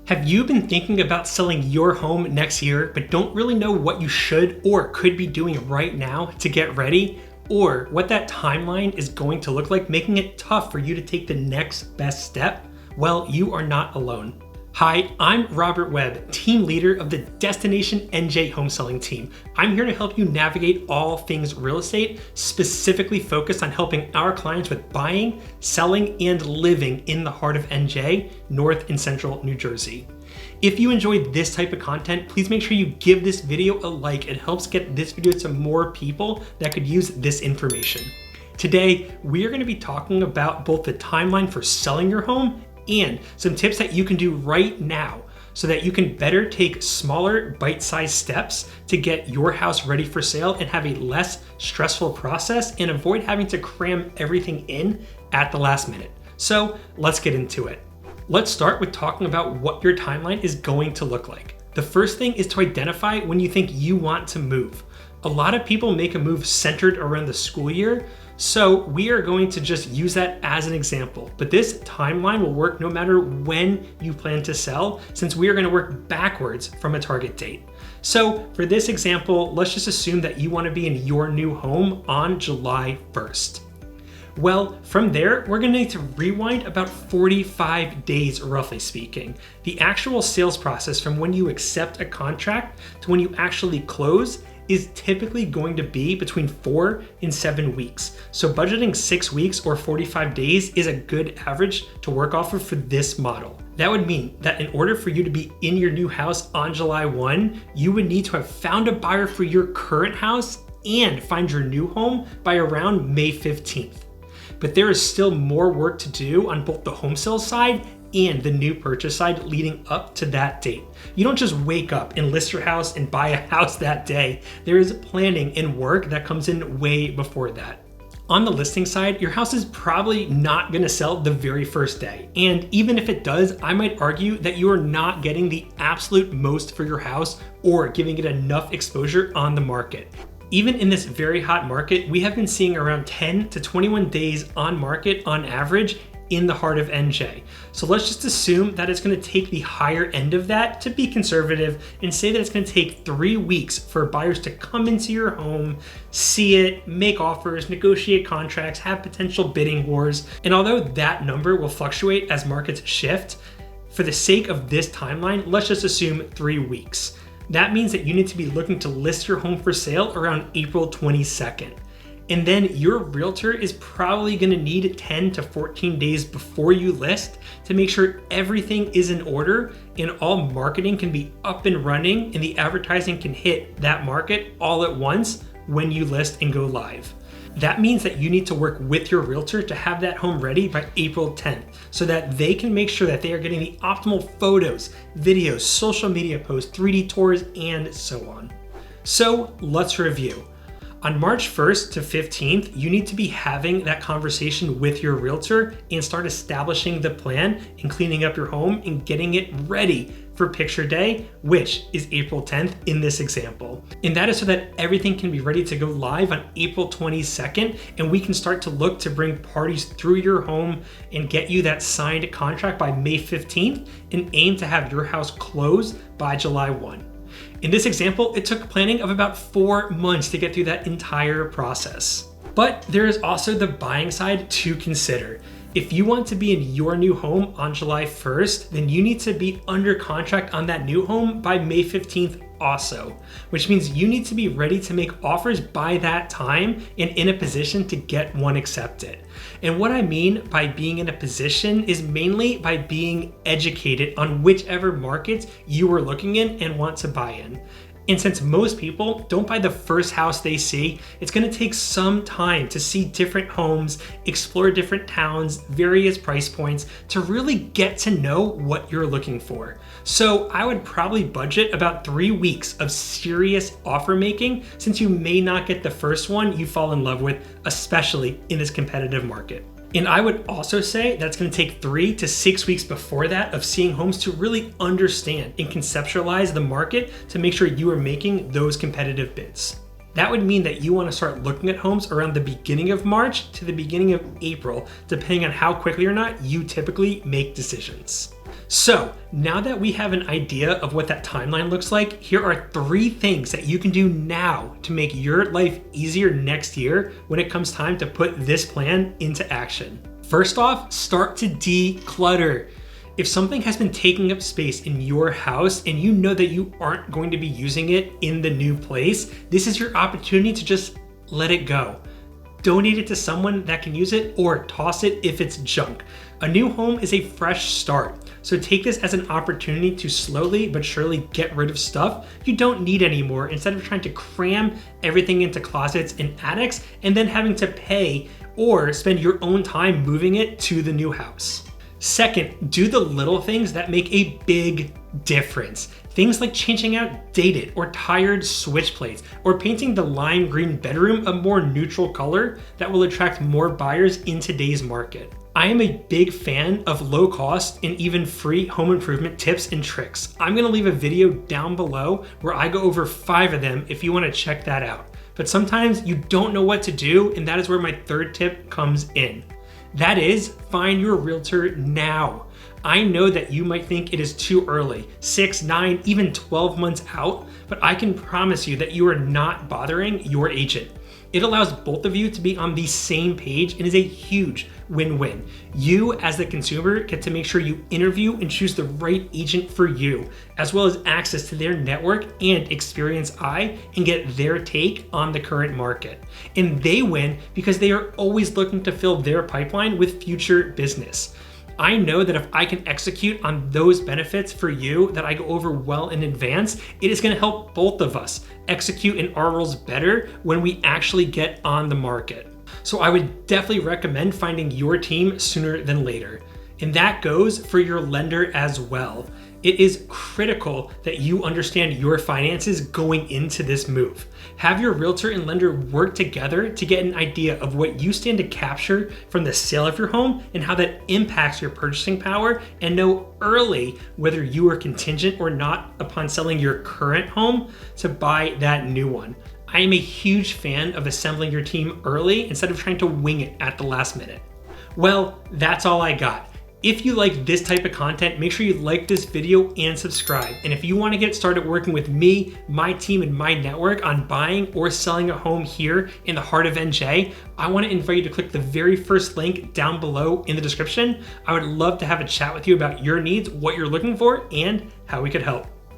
Have you been thinking about selling your home next year, but don't really know what you should or could be doing right now to get ready, or what that timeline is going to look like, making it tough for you to take the next best step? Well, you are not alone. Hi, I'm Robert Webb, team leader of the Destination NJ Home Selling Team. I'm here to help you navigate all things real estate, specifically focused on helping our clients with buying, selling, and living in the heart of NJ, North and Central New Jersey. If you enjoyed this type of content, please make sure you give this video a like. It helps get this video to more people that could use this information. Today, we are going to be talking about both the timeline for selling your home and some tips that you can do right now so that you can better take smaller bite-sized steps to get your house ready for sale and have a less stressful process and avoid having to cram everything in at the last minute. So let's get into it. Let's start with talking about what your timeline is going to look like. The first thing is to identify when you think you want to move. A lot of people make a move centered around the school year, so we are going to just use that as an example. But this timeline will work no matter when you plan to sell, since we are going to work backwards from a target date. So for this example, let's just assume that you want to be in your new home on July 1st. Well, from there, we're going to need to rewind about 45 days, roughly speaking. The actual sales process from when you accept a contract to when you actually close is typically going to be between 4 and 7 weeks. So budgeting 6 weeks or 45 days is a good average to work off of for this model. That would mean that in order for you to be in your new house on July 1, you would need to have found a buyer for your current house and find your new home by around May 15th. But there is still more work to do on both the home sales side and the new purchase side leading up to that date. You don't just wake up and list your house and buy a house that day. There is planning and work that comes in way before that. On the listing side, your house is probably not gonna sell the very first day. And even if it does, I might argue that you are not getting the absolute most for your house or giving it enough exposure on the market. Even in this very hot market, we have been seeing around 10 to 21 days on market on average in the heart of NJ. So let's just assume that it's going to take the higher end of that to be conservative and say that it's going to take 3 weeks for buyers to come into your home, see it, make offers, negotiate contracts, have potential bidding wars. And although that number will fluctuate as markets shift, for the sake of this timeline, let's just assume 3 weeks. That means that you need to be looking to list your home for sale around April 22nd. And then your realtor is probably gonna need 10 to 14 days before you list to make sure everything is in order and all marketing can be up and running and the advertising can hit that market all at once when you list and go live. That means that you need to work with your realtor to have that home ready by April 10th so that they can make sure that they are getting the optimal photos, videos, social media posts, 3D tours, and so on. So let's review. On March 1st to 15th, you need to be having that conversation with your realtor and start establishing the plan and cleaning up your home and getting it ready for picture day, which is April 10th in this example. And that is so that everything can be ready to go live on April 22nd, and we can start to look to bring parties through your home and get you that signed contract by May 15th and aim to have your house closed by July 1. In this example, it took planning of about 4 months to get through that entire process. But there is also the buying side to consider. If you want to be in your new home on July 1st, then you need to be under contract on that new home by May 15th also, which means you need to be ready to make offers by that time and in a position to get one accepted. And what I mean by being in a position is mainly by being educated on whichever markets you are looking in and want to buy in. And since most people don't buy the first house they see, it's gonna take some time to see different homes, explore different towns, various price points to really get to know what you're looking for. So I would probably budget about 3 weeks of serious offer making, since you may not get the first one you fall in love with, especially in this competitive market. And I would also say that's going to take 3 to 6 weeks before that of seeing homes to really understand and conceptualize the market to make sure you are making those competitive bids. That would mean that you want to start looking at homes around the beginning of March to the beginning of April, depending on how quickly or not you typically make decisions. So now that we have an idea of what that timeline looks like, here are 3 things that you can do now to make your life easier next year when it comes time to put this plan into action. First off, start to declutter. If something has been taking up space in your house and you know that you aren't going to be using it in the new place, this is your opportunity to just let it go. Donate it to someone that can use it or toss it if it's junk. A new home is a fresh start, so take this as an opportunity to slowly but surely get rid of stuff you don't need anymore instead of trying to cram everything into closets and attics and then having to pay or spend your own time moving it to the new house. Second, do the little things that make a big difference. Things like changing out dated or tired switch plates or painting the lime green bedroom a more neutral color that will attract more buyers in today's market. I am a big fan of low cost and even free home improvement tips and tricks. I'm gonna leave a video down below where I go over 5 of them if you wanna check that out. But sometimes you don't know what to do, and that is where my 3rd tip comes in. That is, find your realtor now. I know that you might think it is too early, 6, 9, even 12 months out, but I can promise you that you are not bothering your agent. It allows both of you to be on the same page and is a huge win-win. You, as the consumer, get to make sure you interview and choose the right agent for you, as well as access to their network and experience eye and get their take on the current market. And they win because they are always looking to fill their pipeline with future business. I know that if I can execute on those benefits for you that I go over well in advance, it is gonna help both of us execute in our roles better when we actually get on the market. So I would definitely recommend finding your team sooner than later. And that goes for your lender as well. It is critical that you understand your finances going into this move. Have your realtor and lender work together to get an idea of what you stand to capture from the sale of your home and how that impacts your purchasing power, and know early whether you are contingent or not upon selling your current home to buy that new one. I am a huge fan of assembling your team early instead of trying to wing it at the last minute. Well, that's all I got. If you like this type of content, make sure you like this video and subscribe. And if you want to get started working with me, my team, and my network on buying or selling a home here in the heart of NJ, I want to invite you to click the very first link down below in the description. I would love to have a chat with you about your needs, what you're looking for, and how we could help.